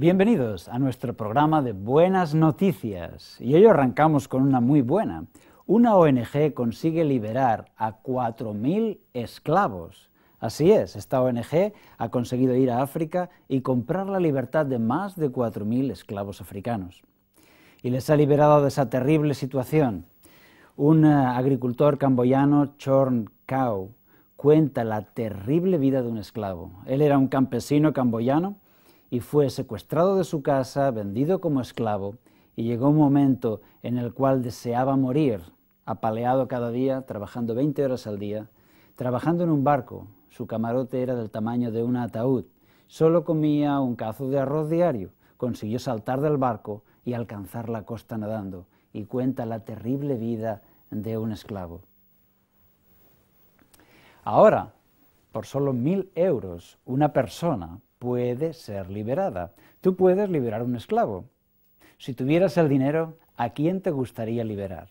Bienvenidos a nuestro programa de Buenas Noticias. Y hoy arrancamos con una muy buena. Una ONG consigue liberar a 4.000 esclavos. Así es, esta ONG ha conseguido ir a África y comprar la libertad de más de 4.000 esclavos africanos. Y les ha liberado de esa terrible situación. Un agricultor camboyano, Chorn Kao, cuenta la terrible vida de un esclavo. Él era un campesino camboyano y fue secuestrado de su casa, vendido como esclavo, y llegó un momento en el cual deseaba morir, apaleado cada día, trabajando 20 horas al día, trabajando en un barco. Su camarote era del tamaño de un ataúd, solo comía un cazo de arroz diario, consiguió saltar del barco y alcanzar la costa nadando, y cuenta la terrible vida de un esclavo. Ahora, por solo 1.000 euros, una persona puede ser liberada. Tú puedes liberar a un esclavo. Si tuvieras el dinero, ¿a quién te gustaría liberar?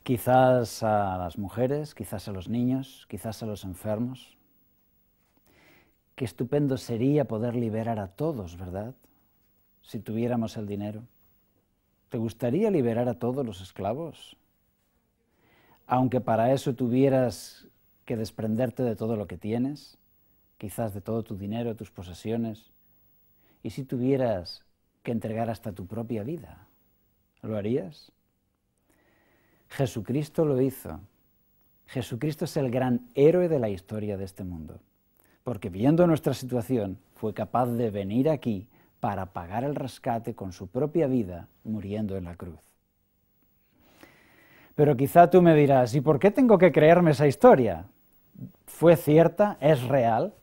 Quizás a las mujeres, quizás a los niños, quizás a los enfermos. Qué estupendo sería poder liberar a todos, ¿verdad? Si tuviéramos el dinero. ¿Te gustaría liberar a todos los esclavos? Aunque para eso tuvieras que desprenderte de todo lo que tienes, quizás de todo tu dinero, tus posesiones, y si tuvieras que entregar hasta tu propia vida, ¿lo harías? Jesucristo lo hizo. Jesucristo es el gran héroe de la historia de este mundo, porque viendo nuestra situación fue capaz de venir aquí para pagar el rescate con su propia vida, muriendo en la cruz. Pero quizá tú me dirás, ¿y por qué tengo que creerme esa historia? ¿Fue cierta? ¿Es real?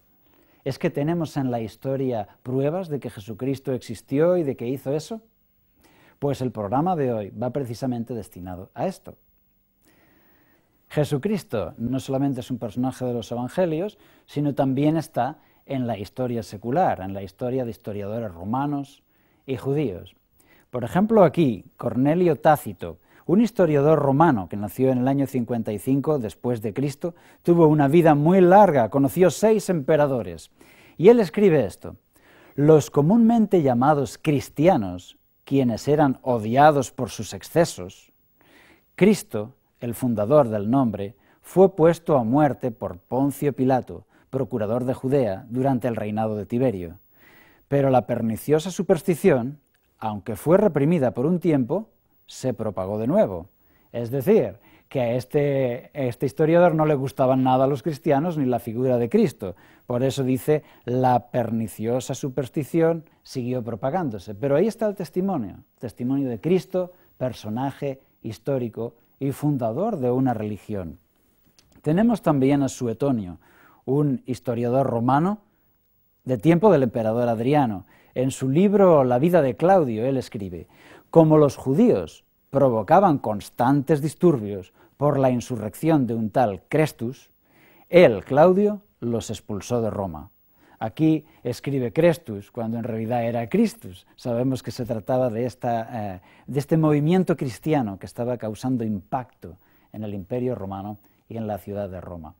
¿Es que tenemos en la historia pruebas de que Jesucristo existió y de que hizo eso? Pues el programa de hoy va precisamente destinado a esto. Jesucristo no solamente es un personaje de los evangelios, sino también está en la historia secular, en la historia de historiadores romanos y judíos. Por ejemplo, aquí, Cornelio Tácito, un historiador romano que nació en el año 55 después de Cristo, tuvo una vida muy larga, conoció 6 emperadores. Y él escribe esto: los comúnmente llamados cristianos, quienes eran odiados por sus excesos, Cristo, el fundador del nombre, fue puesto a muerte por Poncio Pilato, procurador de Judea, durante el reinado de Tiberio. Pero la perniciosa superstición, aunque fue reprimida por un tiempo, se propagó de nuevo. Es decir, que a este historiador no le gustaban nada a los cristianos ni la figura de Cristo. Por eso dice, la perniciosa superstición siguió propagándose. Pero ahí está el testimonio de Cristo, personaje histórico y fundador de una religión. Tenemos también a Suetonio, un historiador romano de tiempo del emperador Adriano. En su libro La vida de Claudio, él escribe: como los judíos provocaban constantes disturbios por la insurrección de un tal Crestus, él, Claudio, los expulsó de Roma. Aquí escribe Crestus, cuando en realidad era Christus. Sabemos que se trataba de este movimiento cristiano que estaba causando impacto en el Imperio Romano y en la ciudad de Roma.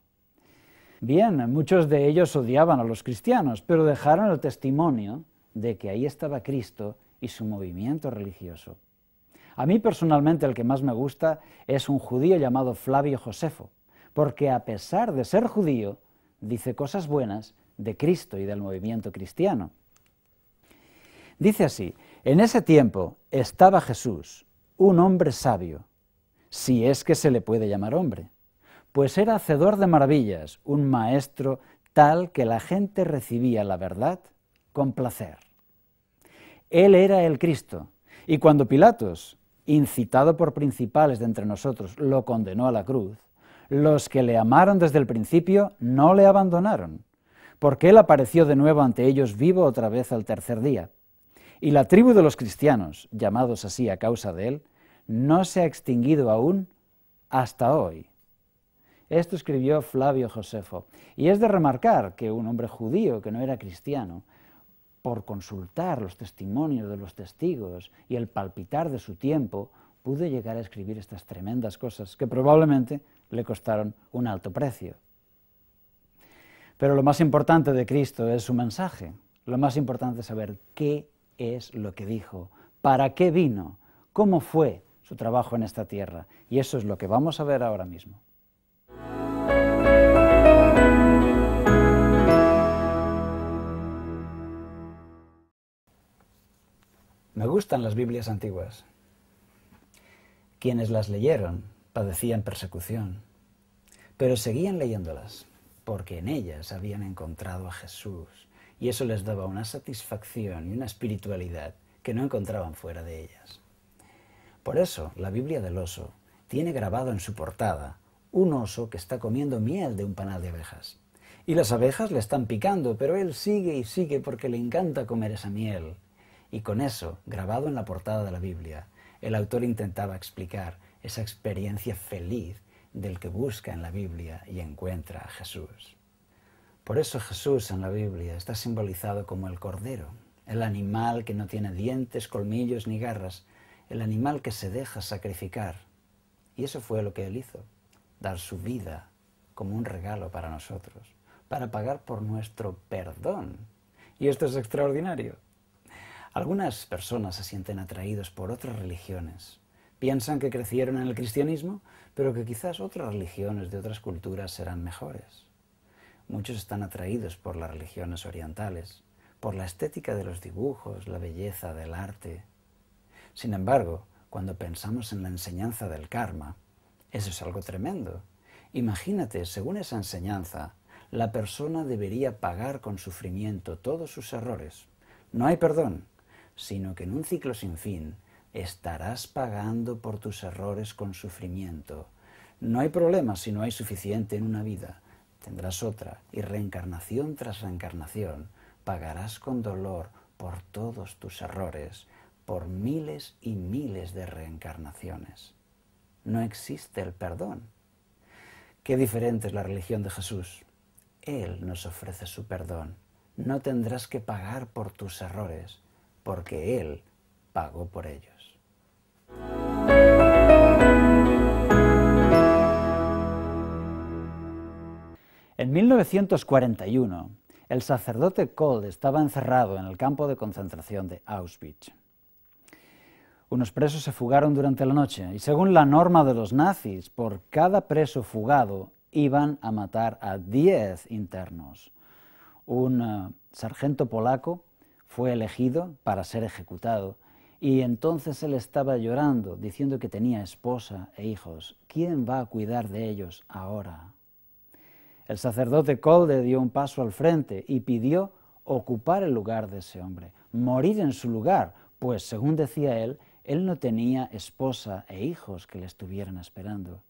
Bien, muchos de ellos odiaban a los cristianos, pero dejaron el testimonio de que ahí estaba Cristo y su movimiento religioso. A mí personalmente el que más me gusta es un judío llamado Flavio Josefo, porque a pesar de ser judío, dice cosas buenas de Cristo y del movimiento cristiano. Dice así: en ese tiempo estaba Jesús, un hombre sabio, si es que se le puede llamar hombre, pues era hacedor de maravillas, un maestro tal que la gente recibía la verdad con placer. Él era el Cristo, y cuando Pilatos, incitado por principales de entre nosotros, lo condenó a la cruz, los que le amaron desde el principio no le abandonaron, porque él apareció de nuevo ante ellos vivo otra vez al tercer día. Y la tribu de los cristianos, llamados así a causa de él, no se ha extinguido aún hasta hoy. Esto escribió Flavio Josefo, y es de remarcar que un hombre judío que no era cristiano, por consultar los testimonios de los testigos y el palpitar de su tiempo, pudo llegar a escribir estas tremendas cosas que probablemente le costaron un alto precio. Pero lo más importante de Cristo es su mensaje, Lo más importante es saber qué es lo que dijo, para qué vino, cómo fue su trabajo en esta tierra. Y eso es lo que vamos a ver ahora mismo. Me gustan las Biblias antiguas. Quienes las leyeron padecían persecución, pero seguían leyéndolas porque en ellas habían encontrado a Jesús y eso les daba una satisfacción y una espiritualidad que no encontraban fuera de ellas. Por eso la Biblia del oso tiene grabado en su portada un oso que está comiendo miel de un panal de abejas. Y las abejas le están picando, pero él sigue y sigue porque le encanta comer esa miel. Y con eso, grabado en la portada de la Biblia, el autor intentaba explicar esa experiencia feliz del que busca en la Biblia y encuentra a Jesús. Por eso Jesús en la Biblia está simbolizado como el cordero, el animal que no tiene dientes, colmillos ni garras, el animal que se deja sacrificar. Y eso fue lo que él hizo, dar su vida como un regalo para nosotros, para pagar por nuestro perdón. Y esto es extraordinario. Algunas personas se sienten atraídos por otras religiones. Piensan que crecieron en el cristianismo, pero que quizás otras religiones de otras culturas serán mejores. Muchos están atraídos por las religiones orientales, por la estética de los dibujos, la belleza del arte. Sin embargo, cuando pensamos en la enseñanza del karma, eso es algo tremendo. Imagínate, según esa enseñanza, la persona debería pagar con sufrimiento todos sus errores. No hay perdón, sino que en un ciclo sin fin estarás pagando por tus errores con sufrimiento. No hay problema si no hay suficiente en una vida. Tendrás otra y reencarnación tras reencarnación pagarás con dolor por todos tus errores, por miles y miles de reencarnaciones. No existe el perdón. Qué diferente es la religión de Jesús. Él nos ofrece su perdón. No tendrás que pagar por tus errores, porque Él pagó por ellos. En 1941, el sacerdote Kolde estaba encerrado en el campo de concentración de Auschwitz. Unos presos se fugaron durante la noche y según la norma de los nazis, por cada preso fugado iban a matar a 10 internos. Un sargento polaco fue elegido para ser ejecutado y entonces él estaba llorando, diciendo que tenía esposa e hijos. ¿Quién va a cuidar de ellos ahora? El sacerdote Kolde dio un paso al frente y pidió ocupar el lugar de ese hombre, morir en su lugar, pues según decía él no tenía esposa e hijos que le estuvieran esperando.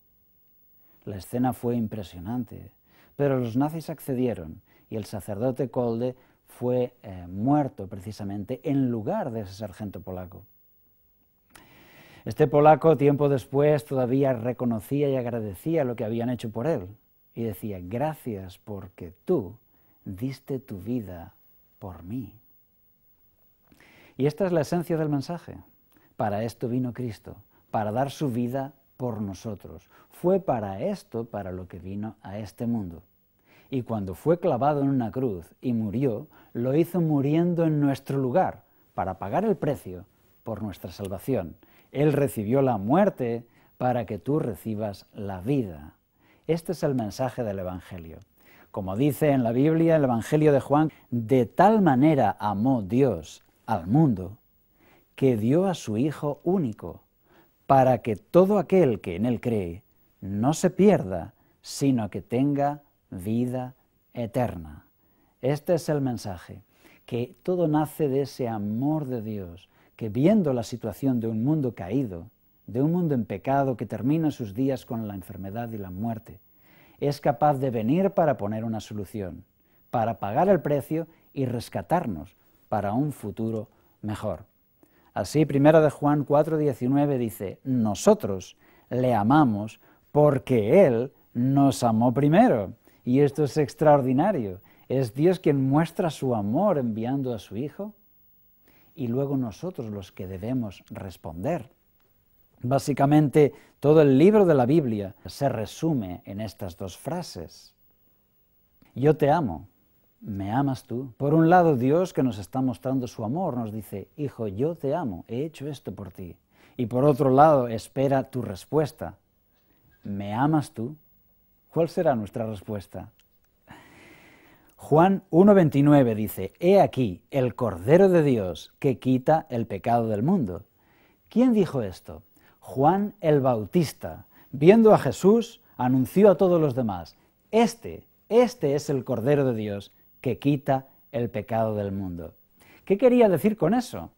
La escena fue impresionante, pero los nazis accedieron y el sacerdote Kolde fue muerto precisamente en lugar de ese sargento polaco. Este polaco tiempo después todavía reconocía y agradecía lo que habían hecho por él y decía: gracias porque tú diste tu vida por mí. Y esta es la esencia del mensaje. Para esto vino Cristo, para dar su vida por nosotros. Fue para esto para lo que vino a este mundo. Y cuando fue clavado en una cruz y murió, lo hizo muriendo en nuestro lugar, para pagar el precio por nuestra salvación. Él recibió la muerte para que tú recibas la vida. Este es el mensaje del Evangelio. Como dice en la Biblia, el Evangelio de Juan, de tal manera amó Dios al mundo, que dio a su Hijo único, para que todo aquel que en Él cree no se pierda, sino que tenga vida eterna. Este es el mensaje, que todo nace de ese amor de Dios, que viendo la situación de un mundo caído, de un mundo en pecado que termina sus días con la enfermedad y la muerte, es capaz de venir para poner una solución, para pagar el precio y rescatarnos para un futuro mejor. Así, 1 de Juan 4:19 dice: nosotros le amamos porque Él nos amó primero. Y esto es extraordinario. Es Dios quien muestra su amor enviando a su Hijo y luego nosotros los que debemos responder. Básicamente, todo el libro de la Biblia se resume en estas dos frases. Yo te amo ¿Me amas tú? Por un lado, Dios, que nos está mostrando su amor, nos dice, hijo, yo te amo, he hecho esto por ti. Y por otro lado, espera tu respuesta. ¿Me amas tú? ¿Cuál será nuestra respuesta? Juan 1:29 dice, he aquí el Cordero de Dios que quita el pecado del mundo. ¿Quién dijo esto? Juan el Bautista. Viendo a Jesús, anunció a todos los demás, este es el Cordero de Dios que quita el pecado del mundo. ¿Qué quería decir con eso?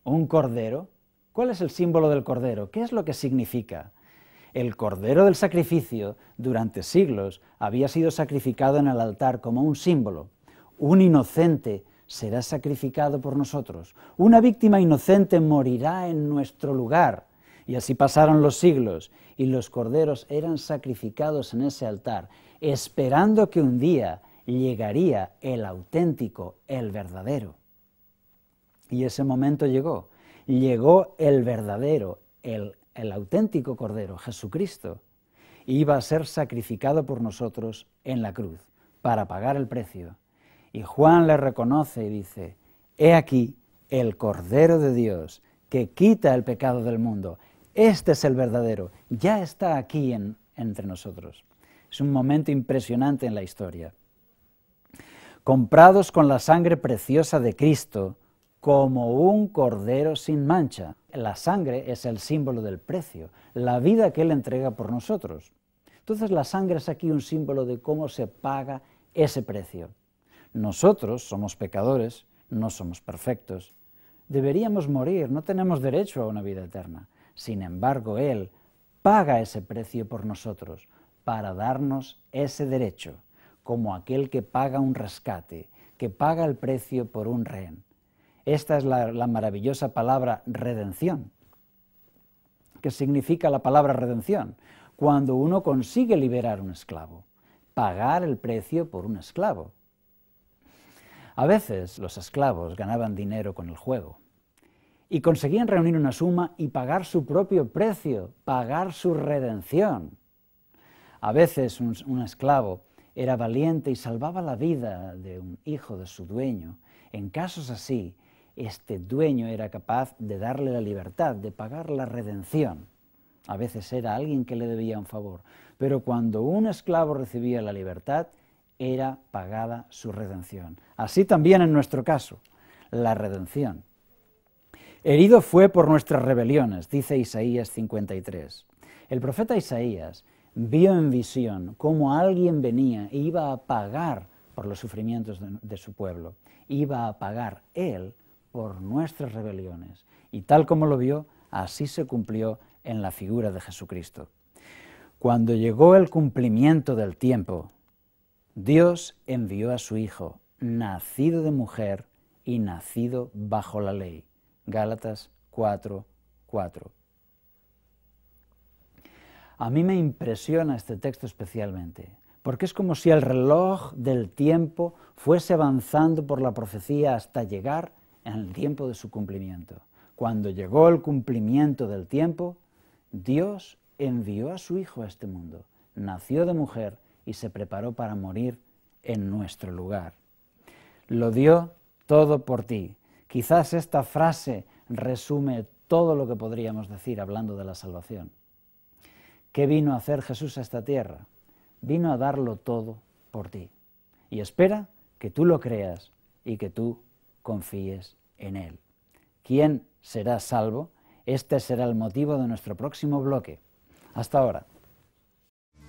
¿Un cordero? ¿Cuál es el símbolo del cordero? ¿Qué es lo que significa? El cordero del sacrificio, durante siglos, había sido sacrificado en el altar como un símbolo. Un inocente será sacrificado por nosotros. Una víctima inocente morirá en nuestro lugar. Y así pasaron los siglos, y los corderos eran sacrificados en ese altar, esperando que un día llegaría el auténtico, el verdadero. Y ese momento llegó. Llegó el verdadero, el auténtico Cordero, Jesucristo, iba a ser sacrificado por nosotros en la cruz, para pagar el precio. Y Juan le reconoce y dice, he aquí el Cordero de Dios que quita el pecado del mundo. Este es el verdadero, ya está aquí entre nosotros. Es un momento impresionante en la historia. Comprados con la sangre preciosa de Cristo, como un cordero sin mancha. La sangre es el símbolo del precio, la vida que Él entrega por nosotros. Entonces la sangre es aquí un símbolo de cómo se paga ese precio. Nosotros somos pecadores, no somos perfectos. Deberíamos morir, no tenemos derecho a una vida eterna. Sin embargo, Él paga ese precio por nosotros para darnos ese derecho, como aquel que paga un rescate, que paga el precio por un rehén. Esta es la maravillosa palabra redención. ¿Qué significa la palabra redención? Cuando uno consigue liberar a un esclavo, pagar el precio por un esclavo. A veces los esclavos ganaban dinero con el juego y conseguían reunir una suma y pagar su propio precio, pagar su redención. A veces un esclavo era valiente y salvaba la vida de un hijo de su dueño. En casos así, este dueño era capaz de darle la libertad, de pagar la redención. A veces era alguien que le debía un favor, pero cuando un esclavo recibía la libertad, era pagada su redención. Así también en nuestro caso, la redención. Herido fue por nuestras rebeliones, dice Isaías 53. El profeta Isaías vio en visión cómo alguien venía e iba a pagar por los sufrimientos de su pueblo. Iba a pagar Él por nuestras rebeliones. Y tal como lo vio, así se cumplió en la figura de Jesucristo. Cuando llegó el cumplimiento del tiempo, Dios envió a su Hijo, nacido de mujer y nacido bajo la ley. Gálatas 4:4. A mí me impresiona este texto especialmente, porque es como si el reloj del tiempo fuese avanzando por la profecía hasta llegar en el tiempo de su cumplimiento. Cuando llegó el cumplimiento del tiempo, Dios envió a su Hijo a este mundo, nació de mujer y se preparó para morir en nuestro lugar. Lo dio todo por ti. Quizás esta frase resume todo lo que podríamos decir hablando de la salvación. ¿Qué vino a hacer Jesús a esta tierra? Vino a darlo todo por ti. Y espera que tú lo creas y que tú confíes en Él. ¿Quién será salvo? Este será el motivo de nuestro próximo bloque. Hasta ahora.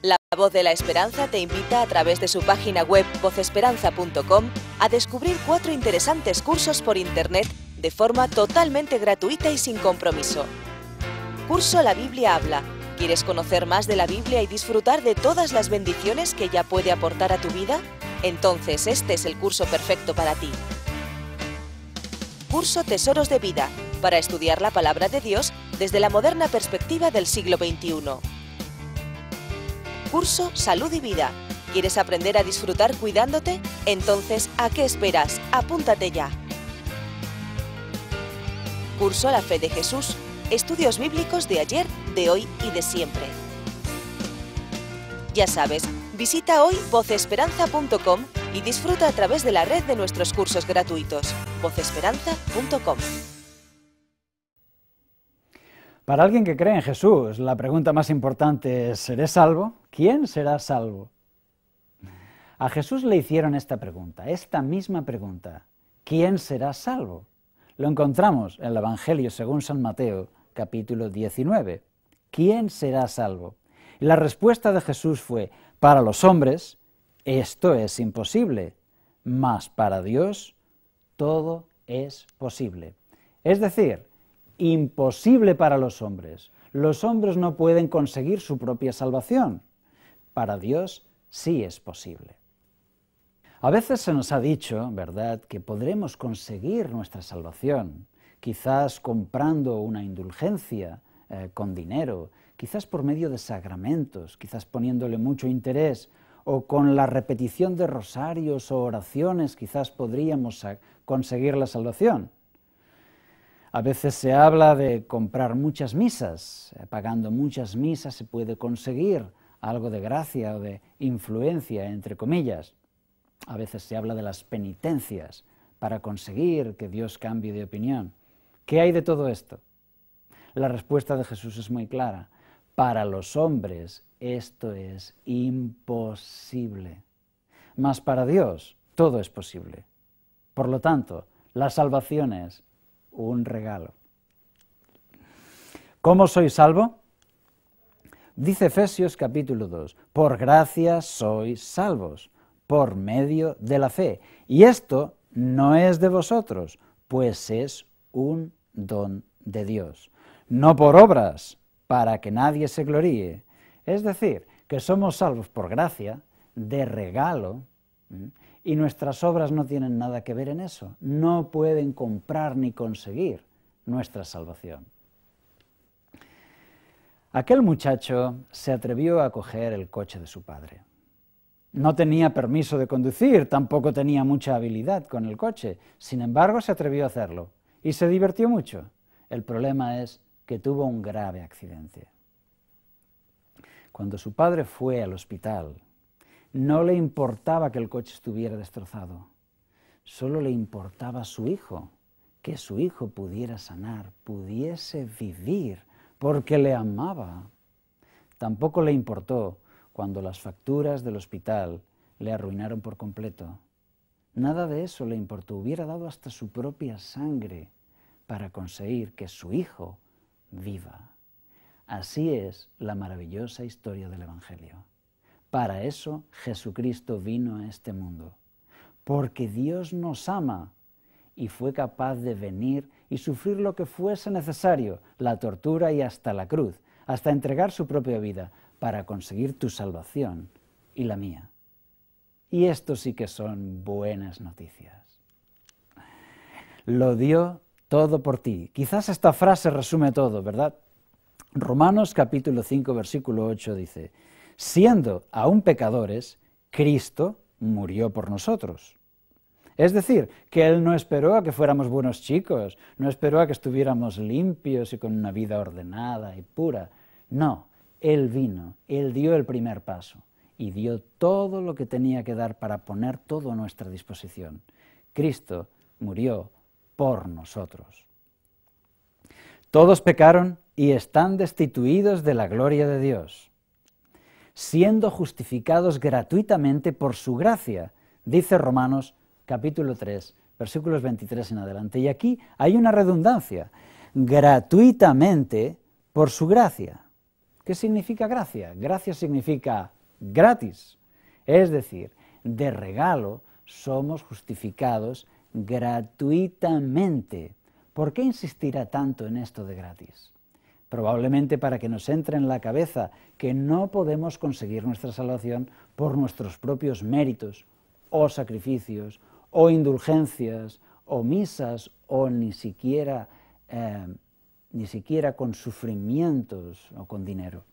La Voz de la Esperanza te invita a través de su página web vozesperanza.com a descubrir 4 interesantes cursos por Internet de forma totalmente gratuita y sin compromiso. Curso La Biblia habla. ¿Quieres conocer más de la Biblia y disfrutar de todas las bendiciones que ella puede aportar a tu vida? Entonces este es el curso perfecto para ti. Curso Tesoros de Vida, para estudiar la Palabra de Dios desde la moderna perspectiva del siglo XXI. Curso Salud y Vida. ¿Quieres aprender a disfrutar cuidándote? Entonces, ¿a qué esperas? Apúntate ya. Curso La Fe de Jesús. Estudios bíblicos de ayer, de hoy y de siempre. Ya sabes, visita hoy vozesperanza.com y disfruta a través de la red de nuestros cursos gratuitos. Vocesperanza.com. Para alguien que cree en Jesús, la pregunta más importante es: ¿seré salvo? ¿Quién será salvo? A Jesús le hicieron esta pregunta, esta misma pregunta: ¿quién será salvo? Lo encontramos en el Evangelio según San Mateo, capítulo 19. ¿Quién será salvo? Y la respuesta de Jesús fue: para los hombres esto es imposible, mas para Dios todo es posible. Es decir, imposible para los hombres. Los hombres no pueden conseguir su propia salvación. Para Dios sí es posible. A veces se nos ha dicho, ¿verdad?, que podremos conseguir nuestra salvación, quizás comprando una indulgencia con dinero, quizás por medio de sacramentos, quizás poniéndole mucho interés, o con la repetición de rosarios o oraciones quizás podríamos conseguir la salvación. A veces se habla de comprar muchas misas, pagando muchas misas se puede conseguir algo de gracia o de influencia, entre comillas. A veces se habla de las penitencias para conseguir que Dios cambie de opinión. ¿Qué hay de todo esto? La respuesta de Jesús es muy clara. Para los hombres esto es imposible, mas para Dios todo es posible. Por lo tanto, la salvación es un regalo. ¿Cómo soy salvo? Dice Efesios capítulo 2, por gracia sois salvos, por medio de la fe. Y esto no es de vosotros, pues es un don de Dios. No por obras, para que nadie se gloríe. Es decir, que somos salvos por gracia, de regalo, y nuestras obras no tienen nada que ver en eso. No pueden comprar ni conseguir nuestra salvación. Aquel muchacho se atrevió a coger el coche de su padre. No tenía permiso de conducir, tampoco tenía mucha habilidad con el coche. Sin embargo, se atrevió a hacerlo y se divirtió mucho. El problema es que tuvo un grave accidente. Cuando su padre fue al hospital, no le importaba que el coche estuviera destrozado, solo le importaba su hijo, que su hijo pudiera sanar, pudiese vivir, porque le amaba. Tampoco le importó cuando las facturas del hospital le arruinaron por completo. Nada de eso le importó, hubiera dado hasta su propia sangre para conseguir que su hijo viva. Así es la maravillosa historia del Evangelio. Para eso Jesucristo vino a este mundo, porque Dios nos ama y fue capaz de venir y sufrir lo que fuese necesario, la tortura y hasta la cruz, hasta entregar su propia vida para conseguir tu salvación y la mía. Y esto sí que son buenas noticias. Lo dio todo por ti. Quizás esta frase resume todo, ¿verdad? Romanos capítulo 5, versículo 8 dice: siendo aún pecadores, Cristo murió por nosotros. Es decir, que Él no esperó a que fuéramos buenos chicos, no esperó a que estuviéramos limpios y con una vida ordenada y pura. No, Él vino, Él dio el primer paso y dio todo lo que tenía que dar para poner todo a nuestra disposición. Cristo murió por nosotros. Todos pecaron y están destituidos de la gloria de Dios, siendo justificados gratuitamente por su gracia, dice Romanos capítulo 3, versículos 23 en adelante. Y aquí hay una redundancia, gratuitamente por su gracia. ¿Qué significa gracia? Gracia significa gratis, es decir, de regalo somos justificados gratuitamente. ¿Por qué insistirá tanto en esto de gratis? Probablemente para que nos entre en la cabeza que no podemos conseguir nuestra salvación por nuestros propios méritos o sacrificios o indulgencias o misas o ni siquiera con sufrimientos o con dinero.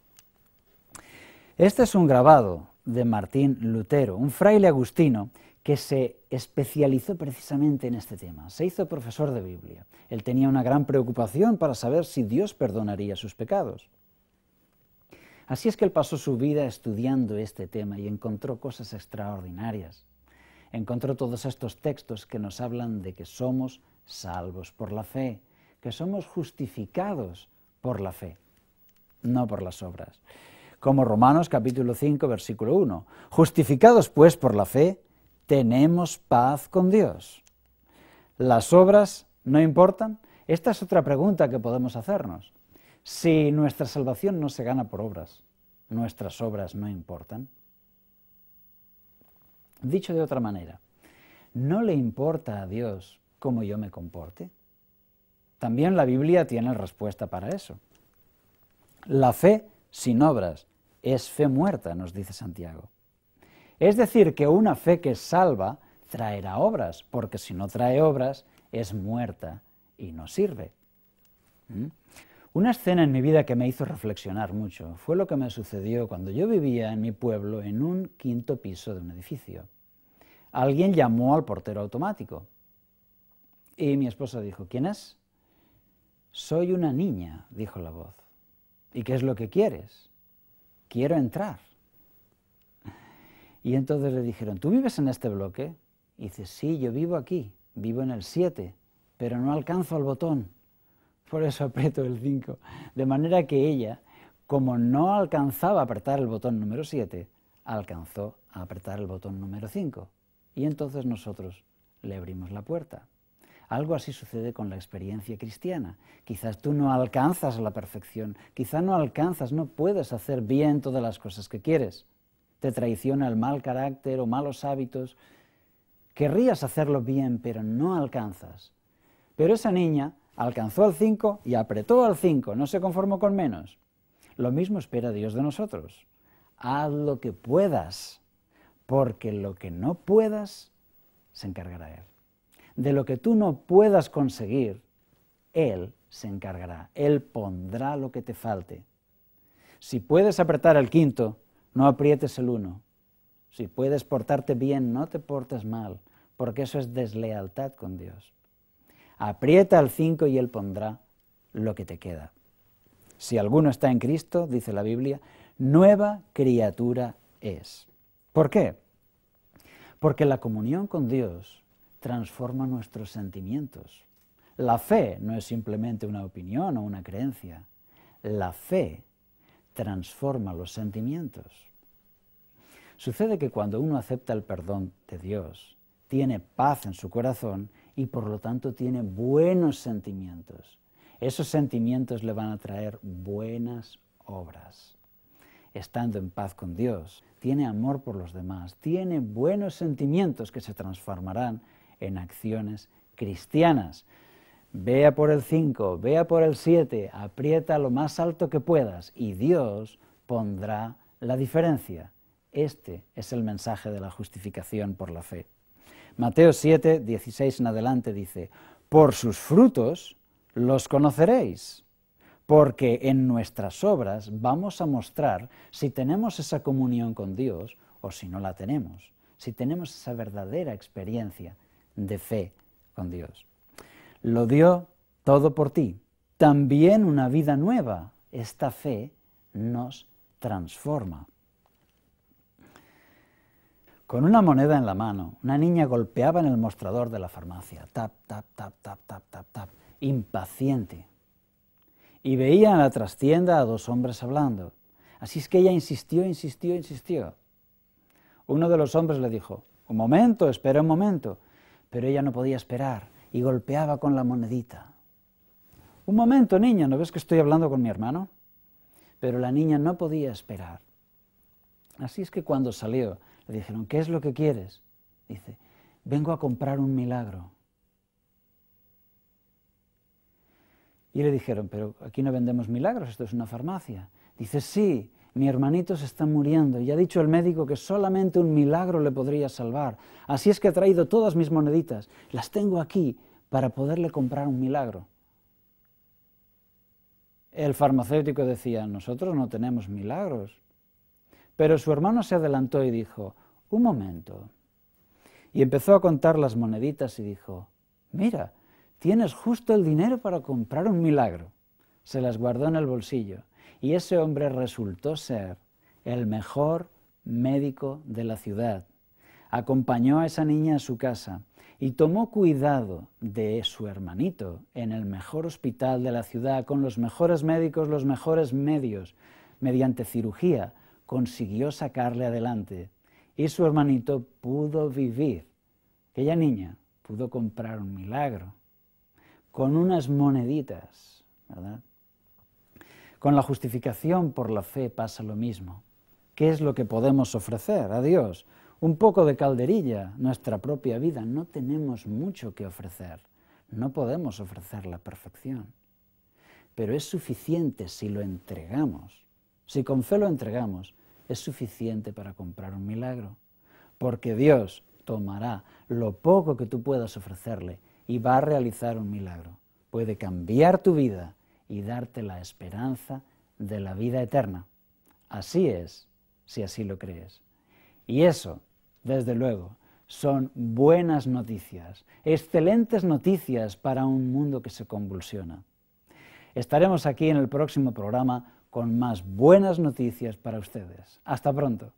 Este es un grabado de Martín Lutero, un fraile agustino que se especializó precisamente en este tema. Se hizo profesor de Biblia. Él tenía una gran preocupación para saber si Dios perdonaría sus pecados. Así es que él pasó su vida estudiando este tema y encontró cosas extraordinarias. encontró todos estos textos que nos hablan de que somos salvos por la fe, que somos justificados por la fe, no por las obras. Como Romanos capítulo 5, versículo 1. Justificados pues por la fe, tenemos paz con Dios. ¿Las obras no importan? Esta es otra pregunta que podemos hacernos. Si nuestra salvación no se gana por obras, ¿nuestras obras no importan? Dicho de otra manera, ¿no le importa a Dios cómo yo me comporte? También la Biblia tiene respuesta para eso. La fe sin obras es fe muerta, nos dice Santiago. Es decir, que una fe que salva traerá obras, porque si no trae obras es muerta y no sirve. Una escena en mi vida que me hizo reflexionar mucho fue lo que me sucedió cuando yo vivía en mi pueblo en un quinto piso de un edificio. Alguien llamó al portero automático y mi esposa dijo, ¿quién es? Soy una niña, dijo la voz. ¿Y qué es lo que quieres? Quiero entrar. Y entonces le dijeron, ¿tú vives en este bloque? Y dice, sí, yo vivo aquí, vivo en el 7, pero no alcanzo al botón. Por eso aprieto el 5. De manera que ella, como no alcanzaba a apretar el botón número 7, alcanzó a apretar el botón número 5. Y entonces nosotros le abrimos la puerta. Algo así sucede con la experiencia cristiana. Quizás tú no alcanzas a la perfección, quizás no puedes hacer bien todas las cosas que quieres. Te traiciona el mal carácter o malos hábitos. Querrías hacerlo bien, pero no alcanzas. Pero esa niña alcanzó al 5 y apretó al 5, no se conformó con menos. Lo mismo espera Dios de nosotros. Haz lo que puedas, porque lo que no puedas, se encargará Él. De lo que tú no puedas conseguir, Él se encargará. Él pondrá lo que te falte. Si puedes apretar el 5, no aprietes el 1. Si puedes portarte bien, no te portes mal, porque eso es deslealtad con Dios. Aprieta el 5 y Él pondrá lo que te queda. Si alguno está en Cristo, dice la Biblia, nueva criatura es. ¿Por qué? Porque la comunión con Dios transforma nuestros sentimientos. La fe no es simplemente una opinión o una creencia. La fe transforma los sentimientos. Sucede que cuando uno acepta el perdón de Dios, tiene paz en su corazón y por lo tanto tiene buenos sentimientos. Esos sentimientos le van a traer buenas obras. Estando en paz con Dios, tiene amor por los demás, tiene buenos sentimientos que se transformarán en acciones cristianas. Vea por el 5, vea por el 7, aprieta lo más alto que puedas y Dios pondrá la diferencia. Este es el mensaje de la justificación por la fe. Mateo 7, 16 en adelante dice, por sus frutos los conoceréis, porque en nuestras obras vamos a mostrar si tenemos esa comunión con Dios o si no la tenemos, si tenemos esa verdadera experiencia de fe con Dios. Lo dio todo por ti. También una vida nueva. Esta fe nos transforma. Con una moneda en la mano, una niña golpeaba en el mostrador de la farmacia. Tap, tap, tap, tap, tap, tap, tap. Impaciente. Y veía en la trastienda a dos hombres hablando. Así es que ella insistió. Uno de los hombres le dijo, un momento, espera un momento. Pero ella no podía esperar y golpeaba con la monedita. Un momento, niña, ¿no ves que estoy hablando con mi hermano? Pero la niña no podía esperar. Así es que cuando salió, le dijeron, ¿qué es lo que quieres? Dice, vengo a comprar un milagro. Y le dijeron, pero aquí no vendemos milagros, esto es una farmacia. Dice, sí, mi hermanito se está muriendo y ha dicho el médico que solamente un milagro le podría salvar. Así es que he traído todas mis moneditas, las tengo aquí para poderle comprar un milagro. El farmacéutico decía, nosotros no tenemos milagros. Pero su hermano se adelantó y dijo, un momento. Y empezó a contar las moneditas y dijo, mira, tienes justo el dinero para comprar un milagro. Se las guardó en el bolsillo. Y ese hombre resultó ser el mejor médico de la ciudad. acompañó a esa niña a su casa y tomó cuidado de su hermanito en el mejor hospital de la ciudad, con los mejores médicos, los mejores medios. Mediante cirugía consiguió sacarle adelante y su hermanito pudo vivir. Aquella niña pudo comprar un milagro con unas moneditas, ¿verdad? Con la justificación por la fe pasa lo mismo. ¿Qué es lo que podemos ofrecer a Dios? Un poco de calderilla, nuestra propia vida. No tenemos mucho que ofrecer, no podemos ofrecer la perfección, pero es suficiente si lo entregamos. Si con fe lo entregamos, es suficiente para comprar un milagro, porque Dios tomará lo poco que tú puedas ofrecerle y va a realizar un milagro. Puede cambiar tu vida y darte la esperanza de la vida eterna. Así es, si así lo crees. Y eso, desde luego, son buenas noticias, excelentes noticias para un mundo que se convulsiona. Estaremos aquí en el próximo programa con más buenas noticias para ustedes. Hasta pronto.